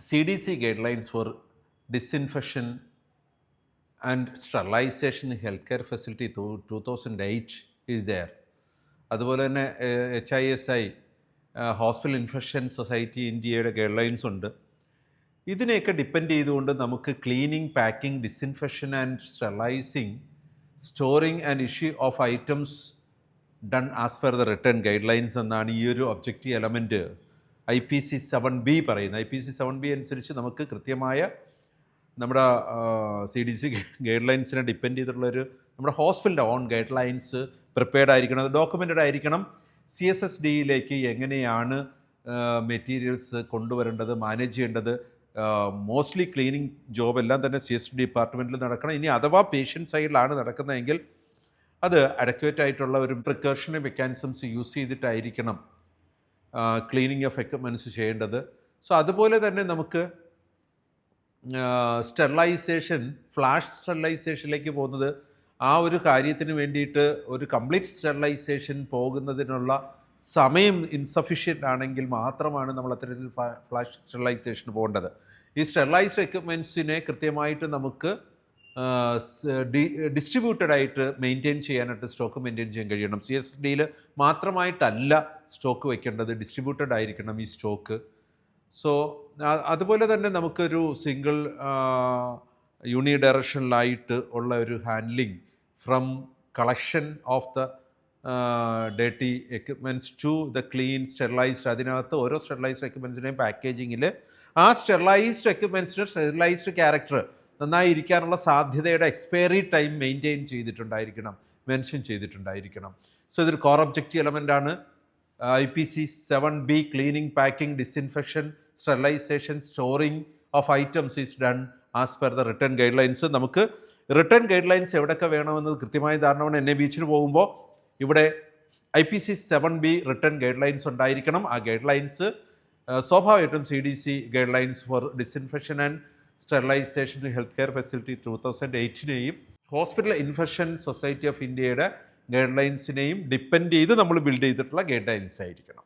CDC guidelines for disinfection and sterilization in healthcare facility 2008 is there. അതുപോലെ തന്നെ HISI hospital infection society ഇന്ത്യയുടെ guidelines ഉണ്ട്. ഇതിനെയൊക്കെ depend ചെയ്തുകൊണ്ട് നമുക്ക് cleaning, packing, disinfection and sterilising, storing and issue of items done as per the return guidelines എന്നാണ് ഈ ഒരു ഒബ്ജക്റ്റീവ് എലമെൻറ്റ് IPC 7B പറയുന്നത്. IPC 7B അനുസരിച്ച് നമുക്ക് കൃത്യമായ നമ്മുടെ CDC ഗൈഡ്ലൈൻസിനെ ഡിപ്പെൻഡ് ചെയ്തിട്ടുള്ളൊരു നമ്മുടെ ഹോസ്പിറ്റലിൻ്റെ ഓൺ ഗൈഡ്ലൈൻസ് പ്രിപ്പയർഡ് ആയിരിക്കണം, അത് ഡോക്യുമെൻറ്റഡ് ആയിരിക്കണം. CSSDയിലേക്ക് എങ്ങനെയാണ് മെറ്റീരിയൽസ് കൊണ്ടുവരേണ്ടത്, മാനേജ് ചെയ്യേണ്ടത്, മോസ്റ്റ്ലി ക്ലീനിങ് ജോബ് എല്ലാം തന്നെ CSSD ഡിപ്പാർട്ട്മെൻറ്റിൽ നടക്കണം. ഇനി അഥവാ പേഷ്യൻ്റ് സൈഡിലാണ് നടക്കുന്നതെങ്കിൽ അത് അഡക്വേറ്റ് ആയിട്ടുള്ള ഒരു പ്രിക്കോഷണറി മെക്കാനിസംസ് യൂസ് ചെയ്തിട്ടായിരിക്കണം ക്ലീനിങ് ഓഫ് എക്യുപ്മെൻറ്റ്സ് ചെയ്യേണ്ടത്. സോ അതുപോലെ തന്നെ നമുക്ക് സ്റ്റെറിലൈസേഷൻ, ഫ്ലാഷ് സ്റ്റെറിലൈസേഷനിലേക്ക് പോകുന്നത് ആ ഒരു കാര്യത്തിന് വേണ്ടിയിട്ട് ഒരു കംപ്ലീറ്റ് സ്റ്റെറിലൈസേഷൻ പോകുന്നതിനുള്ള സമയം ഇൻസഫിഷ്യൻ്റ് ആണെങ്കിൽ മാത്രമാണ് നമ്മൾ അത്തരത്തിൽ ഫ്ലാഷ് സ്റ്റെറിലൈസേഷന് പോകേണ്ടത്. ഈ സ്റ്റെറിലൈസ്ഡ് എക്യുപ്മെൻറ്റ്സിനെ കൃത്യമായിട്ട് നമുക്ക് ഡിസ്ട്രിബ്യൂട്ടഡ് ആയിട്ട് മെയിൻറ്റെയിൻ ചെയ്യാനായിട്ട് സ്റ്റോക്ക് മെയിൻറ്റെയിൻ ചെയ്യാൻ കഴിയണം. CSSDയിൽ മാത്രമായിട്ടല്ല സ്റ്റോക്ക് വയ്ക്കേണ്ടത്, ഡിസ്ട്രിബ്യൂട്ടഡ് ആയിരിക്കണം ഈ സ്റ്റോക്ക്. സോ അതുപോലെ തന്നെ നമുക്കൊരു സിംഗിൾ യൂണി ഡയറക്ഷനിലായിട്ട് ഉള്ള ഒരു handling from collection of the dirty equipments to the clean sterilised. അതിനകത്ത് ഓരോ സ്റ്റെറിലൈസ്ഡ് എക്യുപ്മെൻറ്റ്സിൻ്റെയും പാക്കേജിങ്ങിൽ ആ സ്റ്റെറിലൈസ്ഡ് എക്യുപ്മെൻറ്റ്സിൻ്റെ സ്റ്റെറിലൈസ്ഡ് ക്യാരക്ടർ നന്നായി ഇരിക്കാനുള്ള സാധ്യതയുടെ എക്സ്പയറി ടൈം മെയിൻറ്റെയിൻ ചെയ്തിട്ടുണ്ടായിരിക്കണം, മെൻഷൻ ചെയ്തിട്ടുണ്ടായിരിക്കണം. സോ ഇതൊരു കോർ ഒബ്ജക്റ്റീവ് എലമെൻ്റാണ്. IPC 7B cleaning, packing, disinfection, sterilization, storing of items is done as per the written guidelines. നമുക്ക് റിട്ടേൺ ഗൈഡ് ലൈൻസ് എവിടെയൊക്കെ വേണമെന്നത് കൃത്യമായ ധാരണ NA-BH പോകുമ്പോൾ ഇവിടെ IPC 7B return guidelines ഉണ്ടായിരിക്കണം. ആ ഗൈഡ് ലൈൻസ് സ്വാഭാവികമായിട്ടും CDC guidelines for disinfection and sterilization health care facility 2008നെയും ഹോസ്പിറ്റൽ ഇൻഫെക്ഷൻ സൊസൈറ്റി ഓഫ് ഇന്ത്യയുടെ ഗൈഡ് ലൈൻസിനെയും ഡിപ്പെൻഡ് ചെയ്ത് നമ്മൾ ബിൽഡ് ചെയ്തിട്ടുള്ള ഗൈഡ് ലൈൻസ് ആയിരിക്കണം.